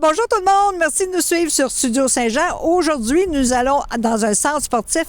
Bonjour tout le monde, merci de nous suivre sur Studio Saint-Jean. Aujourd'hui, nous allons dans un centre sportif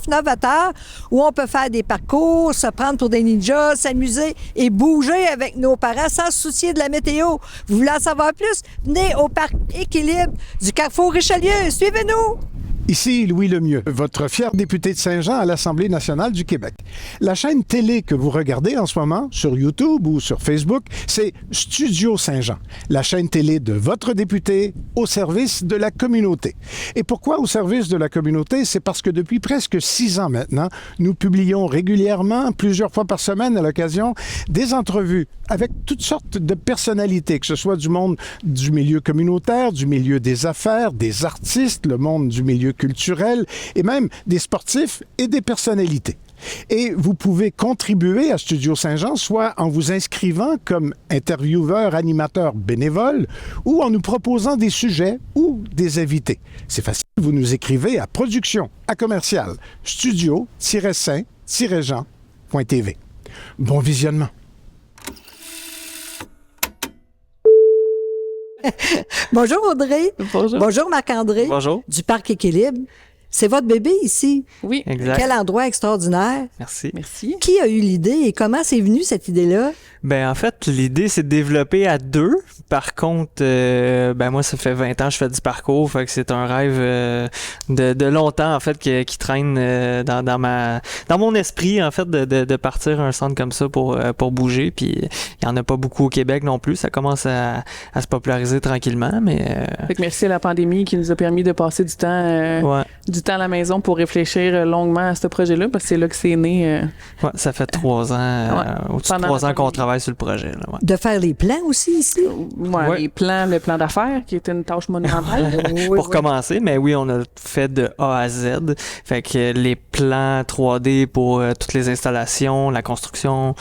novateur où on peut faire des parcours, se prendre pour des ninjas, s'amuser et bouger avec nos parents sans se soucier de la météo. Vous voulez en savoir plus? Venez au Parc Équilibre du Carrefour Richelieu. Suivez-nous! Ici Louis Lemieux, votre fier député de Saint-Jean à l'Assemblée nationale du Québec. La chaîne télé que vous regardez en ce moment sur YouTube ou sur Facebook, c'est Studio Saint-Jean, la chaîne télé de votre député au service de la communauté. Et pourquoi au service de la communauté? C'est parce que depuis presque 6 ans maintenant, nous publions régulièrement, plusieurs fois par semaine à l'occasion, des entrevues avec toutes sortes de personnalités, que ce soit du monde du milieu communautaire, du milieu des affaires, des artistes, le monde du milieu culturel et même des sportifs et des personnalités. Et vous pouvez contribuer à Studio Saint-Jean, soit en vous inscrivant comme intervieweur, animateur bénévole, ou en nous proposant des sujets ou des invités. C'est facile, vous nous écrivez à production@commercial studio-saint-jean.tv. Bon visionnement. Bonjour Audrey. Bonjour. Bonjour Marc-André. Bonjour. Du Parc Équilibre. C'est votre bébé ici. Oui, exact. Quel endroit extraordinaire. Merci. Merci. Qui a eu l'idée et comment c'est venu cette idée-là? Ben en fait, l'idée c'est de développer à 2. Par contre, moi ça fait 20 ans que je fais du parcours, fait que c'est un rêve de longtemps en fait qui traîne dans mon esprit en fait de partir un centre comme ça pour bouger. Puis il y en a pas beaucoup au Québec non plus. Ça commence à se populariser tranquillement, mais. Fait que merci à la pandémie qui nous a permis de passer du temps à la maison pour réfléchir longuement à ce projet-là, parce que c'est là que c'est né. Ouais, ça fait 3 ans, au-dessus de 3 ans qu'on travaille sur le projet. Là, De faire les plans aussi ici? Ouais. Le plan d'affaires, qui était une tâche monumentale. Pour commencer, mais oui, on a fait de A à Z. Fait que les plans 3D pour toutes les installations, la construction,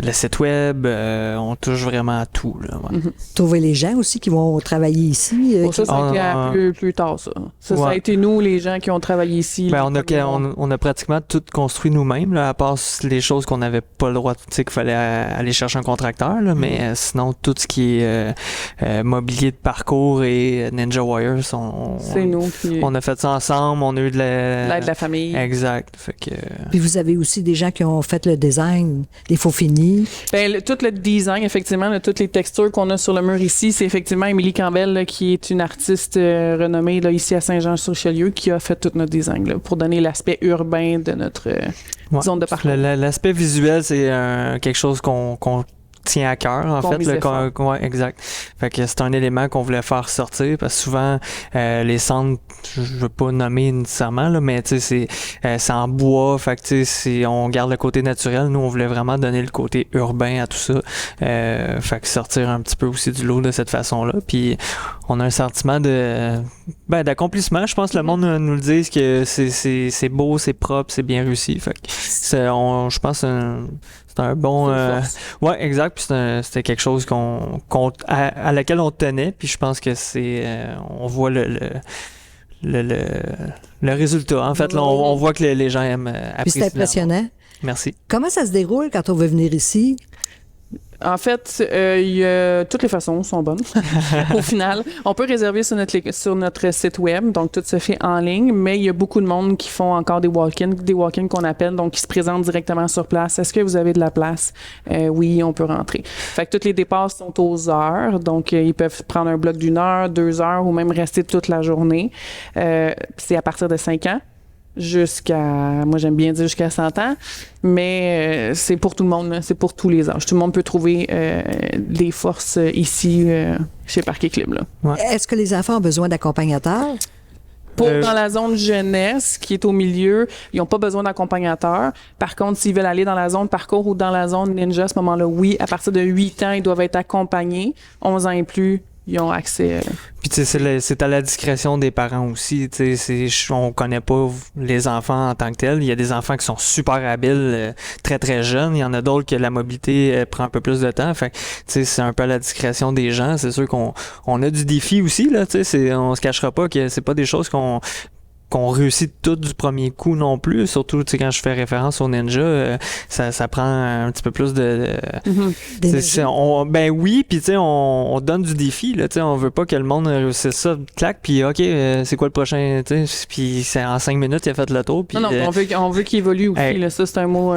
le site web, on touche vraiment à tout. Là, ouais. Trouver les gens aussi qui vont travailler ici. Ça a été plus tard, ça. Ça a été nous, les gens qui ont travaillé ici. Ben, on a pratiquement tout construit nous-mêmes, là, à part les choses qu'on n'avait pas le droit, tu sais, qu'il fallait aller chercher un contracteur, là, mais sinon, tout ce qui est mobilier de parcours et Ninja Wire, c'est nous qui... On a fait ça ensemble, on a eu de l'aide de la famille. Exact. Fait que... Puis vous avez aussi des gens qui ont fait le design, les faux finis. Ben, tout le design, effectivement, de toutes les textures qu'on a sur le mur ici, c'est effectivement Émilie Campbell, là, qui est une artiste renommée là, ici à Saint-Jean-sur-Richelieu, qui a fait tout notre design là, pour donner l'aspect urbain de notre zone de parcours. L'aspect visuel, c'est quelque chose qu'on tient à cœur, en fait. Ouais, exact. Fait que c'est un élément qu'on voulait faire sortir, parce que souvent, les centres, je veux pas nommer nécessairement, là, mais tu sais, c'est en bois, fait que tu sais, on garde le côté naturel. Nous, on voulait vraiment donner le côté urbain à tout ça. Fait que sortir un petit peu aussi du lot de cette façon-là. Puis, on a un sentiment d'accomplissement. Je pense que le monde nous le dise que c'est beau, c'est propre, c'est bien réussi. Fait que je pense c'est un bon... ouais, exact. Puis c'était quelque chose à laquelle on tenait. Puis je pense que on voit le résultat. En fait, là, on voit que les gens aiment apprécier. Puis c'est impressionnant. Merci. Comment ça se déroule quand on veut venir ici? En fait, toutes les façons sont bonnes. Au final, on peut réserver sur notre site web, donc tout se fait en ligne, mais il y a beaucoup de monde qui font encore des walk-ins qu'on appelle, donc qui se présentent directement sur place. Est-ce que vous avez de la place? Oui, on peut rentrer. Fait que tous les départs sont aux heures, donc ils peuvent prendre un bloc d'1 heure, 2 heures ou même rester toute la journée. C'est à partir de 5 ans. Moi j'aime bien dire jusqu'à 100 ans, mais c'est pour tout le monde, là. C'est pour tous les âges. Tout le monde peut trouver des forces ici chez Parc Équilibre. Là. Ouais. Est-ce que les enfants ont besoin d'accompagnateurs? Dans la zone jeunesse qui est au milieu, ils n'ont pas besoin d'accompagnateur. Par contre, s'ils veulent aller dans la zone parcours ou dans la zone ninja, à ce moment-là, oui, à partir de 8 ans, ils doivent être accompagnés. 11 ans et plus, ils ont accès. Puis tu sais, c'est à la discrétion des parents aussi. Tu sais, on connaît pas les enfants en tant que tels. Il y a des enfants qui sont super habiles, très très jeunes. Il y en a d'autres que la mobilité prend un peu plus de temps. Fait tu sais, c'est un peu à la discrétion des gens. C'est sûr qu'on a du défi aussi là. Tu sais, on se cachera pas que c'est pas des choses qu'on qu'on réussit tout du premier coup non plus. Surtout, tu sais, quand je fais référence au ninja, ça prend un petit peu plus de... Ben oui, puis tu sais, on donne du défi, là, tu sais, on veut pas que le monde réussisse ça, clac, puis OK, c'est quoi le prochain, tu sais, puis c'est en 5 minutes, il a fait le tour. Puis, non, on veut qu'il évolue aussi, là, ça c'est un mot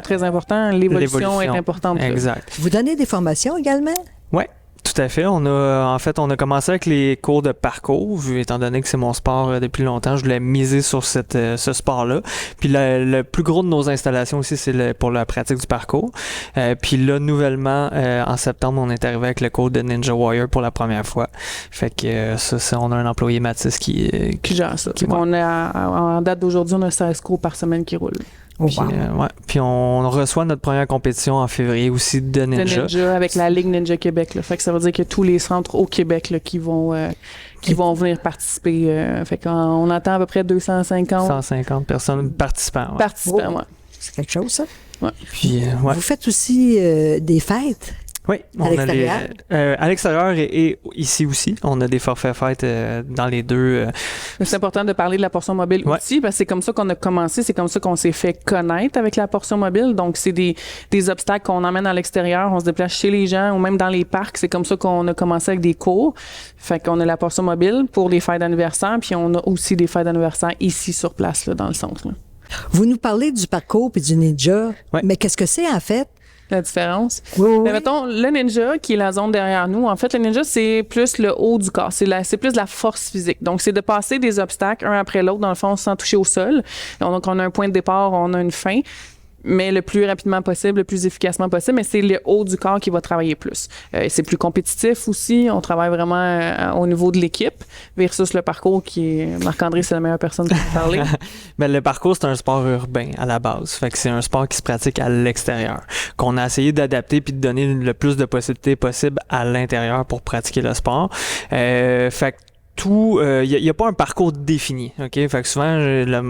très important, l'évolution est importante. Exact. Vous donnez des formations également? Oui. Tout à fait. On a commencé avec les cours de parcours, étant donné que c'est mon sport depuis longtemps, je voulais miser sur ce sport-là. Puis le plus gros de nos installations aussi, c'est pour la pratique du parcours. Puis là, nouvellement, en septembre, on est arrivé avec le cours de Ninja Warrior pour la première fois. Fait que on a un employé Mathis qui gère ça. En date d'aujourd'hui, on a 16 cours par semaine qui roulent. Puis, Puis on reçoit notre première compétition en février aussi de Ninja. De Ninja avec la Ligue Ninja Québec. Là. Fait que ça veut dire que tous les centres au Québec là, qui vont venir participer. Fait qu'on attend à peu près 250. 150 personnes participants. Ouais. Participants, ouais. C'est quelque chose, ça. Ouais. Puis, Vous faites aussi des fêtes? Oui, à l'extérieur? À l'extérieur et ici aussi. On a des forfaits fêtes dans les deux. C'est important de parler de la portion mobile aussi, parce que c'est comme ça qu'on a commencé, c'est comme ça qu'on s'est fait connaître avec la portion mobile. Donc, c'est des obstacles qu'on emmène à l'extérieur, on se déplace chez les gens ou même dans les parcs. C'est comme ça qu'on a commencé avec des cours. Fait qu'on a la portion mobile pour les fêtes d'anniversaire, puis on a aussi des fêtes d'anniversaire ici sur place, là, dans le centre. Là. Vous nous parlez du parcours puis du ninja, mais qu'est-ce que c'est en fait? La différence. Oui. Mais mettons, le ninja, qui est la zone derrière nous, en fait, le ninja, c'est plus le haut du corps. C'est plus de la force physique. Donc, c'est de passer des obstacles un après l'autre, dans le fond, sans toucher au sol. Donc, on a un point de départ, on a une fin, mais le plus rapidement possible, le plus efficacement possible, mais c'est le haut du corps qui va travailler plus. C'est plus compétitif aussi. On travaille vraiment au niveau de l'équipe versus le parcours qui est... Marc-André, c'est la meilleure personne pour parler. Ben, le parcours, c'est un sport urbain à la base. Fait que c'est un sport qui se pratique à l'extérieur. Qu'on a essayé d'adapter puis de donner le plus de possibilités possibles à l'intérieur pour pratiquer le sport. Fait que il y a pas un parcours défini, OK? Fait que souvent,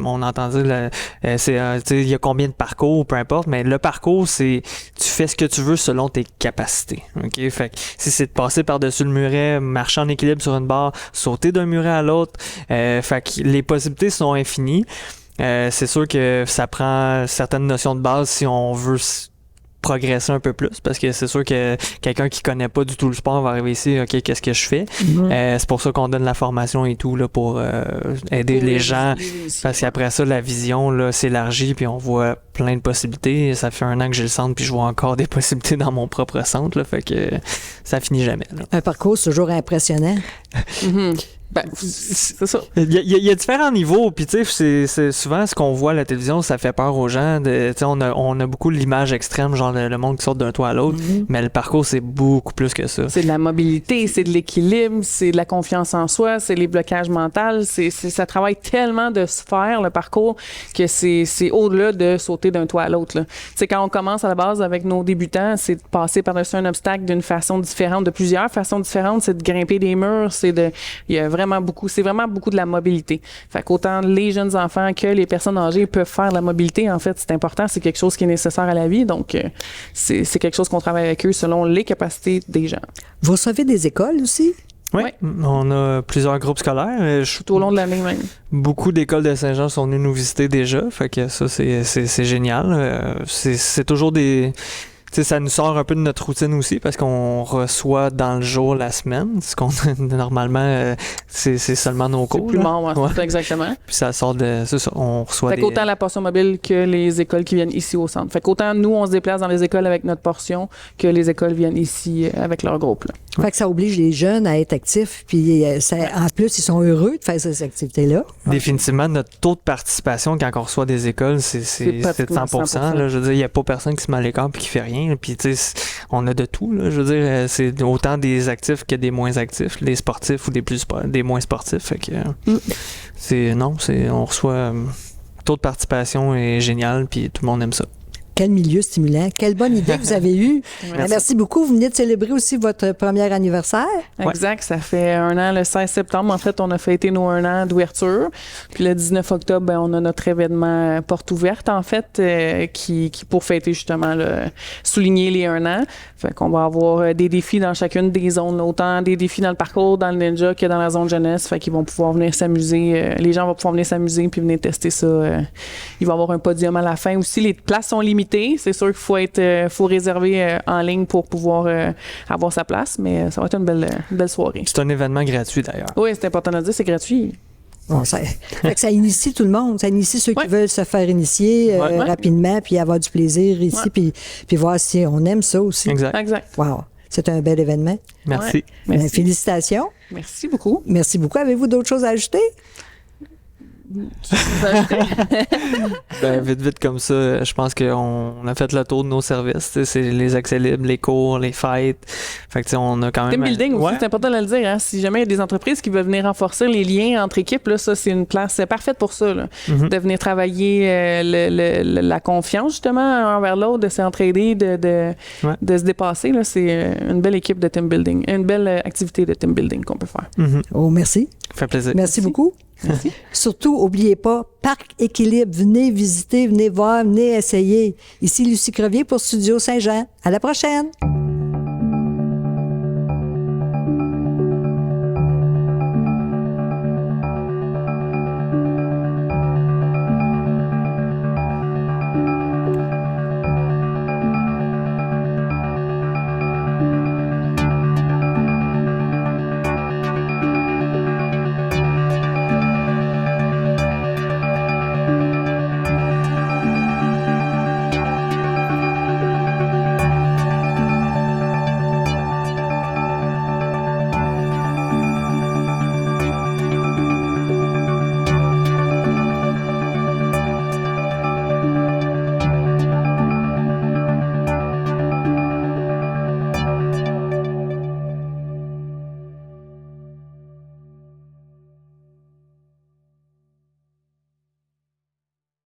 on entend dire, il y a combien de parcours, peu importe, mais le parcours, c'est, tu fais ce que tu veux selon tes capacités, OK? Fait que si c'est de passer par-dessus le muret, marcher en équilibre sur une barre, sauter d'un muret à l'autre, fait que les possibilités sont infinies. C'est sûr que ça prend certaines notions de base si on veut progresser un peu plus, parce que c'est sûr que quelqu'un qui connaît pas du tout le sport va arriver ici, OK, qu'est-ce que je fais? C'est pour ça qu'on donne la formation et tout là, pour aider les gens, parce qu'après ça, la vision là, s'élargit, puis on voit plein de possibilités. Ça fait 1 an que j'ai le centre, puis je vois encore des possibilités dans mon propre centre, là, fait que ça finit jamais. Là. Un parcours, c'est toujours impressionnant. Ben, c'est ça. Il y a différents niveaux, puis tu sais, c'est souvent ce qu'on voit à la télévision, ça fait peur aux gens. On a beaucoup l'image extrême, genre le monde qui sort d'un toit à l'autre, mais le parcours, c'est beaucoup plus que ça. C'est de la mobilité, c'est de l'équilibre, c'est de la confiance en soi, c'est les blocages mentaux, ça travaille tellement de sphères, le parcours, que c'est au-delà de sauter d'un toit à l'autre. Tu sais, quand on commence à la base avec nos débutants, c'est de passer par-dessus un obstacle d'une façon différente, de plusieurs façons différentes, c'est de grimper des murs, il y a vraiment beaucoup de la mobilité. Fait qu'autant les jeunes enfants que les personnes âgées peuvent faire de la mobilité, en fait, c'est important, c'est quelque chose qui est nécessaire à la vie, donc c'est quelque chose qu'on travaille avec eux selon les capacités des gens. Vous recevez des écoles aussi? Oui, on a plusieurs groupes scolaires. Tout au long de l'année même. Beaucoup d'écoles de Saint-Jean sont venues nous visiter déjà, fait que ça, c'est génial. C'est toujours des... T'sais, ça nous sort un peu de notre routine aussi parce qu'on reçoit dans le jour la semaine, ce qu'on normalement c'est seulement nos cours. C'est plus mort, ouais. Exactement. Puis ça sort de c'est ça, on reçoit fait qu'autant la portion mobile que les écoles qui viennent ici au centre. Fait qu'autant nous on se déplace dans les écoles avec notre portion que les écoles viennent ici avec leur groupe. Là. Fait que ça oblige les jeunes à être actifs, puis en plus ils sont heureux de faire ces activités-là. Définitivement, notre taux de participation quand on reçoit des écoles, c'est 100%. Là, je veux dire, il n'y a pas personne qui se met à l'écart puis qui fait rien. Puis, tu sais, on a de tout, là. Je veux dire, c'est autant des actifs que des moins actifs, des sportifs ou des moins sportifs. Fait que, on reçoit, taux de participation est génial, puis tout le monde aime ça. Quel milieu stimulant. Quelle bonne idée que vous avez eue. Merci beaucoup. Vous venez de célébrer aussi votre premier anniversaire. Exact. Ça fait 1 an, le 16 septembre. En fait, on a fêté nos 1 an d'ouverture. Puis le 19 octobre, on a notre événement porte ouverte, en fait, qui pour fêter justement, souligner les 1 an. Fait qu'on va avoir des défis dans chacune des zones. Autant des défis dans le parcours, dans le ninja que dans la zone jeunesse. Fait qu'ils vont pouvoir venir s'amuser. Les gens vont pouvoir venir s'amuser puis venir tester ça. Il va y avoir un podium à la fin aussi. Les places sont limitées. C'est sûr qu'il faut réserver en ligne pour pouvoir avoir sa place, mais ça va être une belle soirée. C'est un événement gratuit d'ailleurs. Oui, c'est important de le dire, c'est gratuit. Bon, fait que ça initie tout le monde. Ça initie ceux qui veulent se faire initier rapidement, puis avoir du plaisir ici, puis voir si on aime ça aussi. Exact. Wow. C'est un bel événement. Merci. Bien, félicitations. Merci beaucoup. Merci beaucoup. Avez-vous d'autres choses à ajouter? Vite comme ça, je pense qu'on a fait le tour de nos services. C'est les accès libres, les cours, les fêtes. Fait que on a quand même... Team building aussi, c'est important de le dire. Hein? Si jamais il y a des entreprises qui veulent venir renforcer les liens entre équipes, là, ça, c'est une place parfaite pour ça. Là. De venir travailler la confiance, justement, envers l'autre, de s'entraider, de se dépasser. Là, c'est une belle équipe de team building, une belle activité de team building qu'on peut faire. Oh, merci. Ça fait plaisir. Merci beaucoup. Merci. Surtout, n'oubliez pas, Parc Équilibre, venez visiter, venez voir, venez essayer. Ici Lucie Crevier pour Studio Saint-Jean. À la prochaine!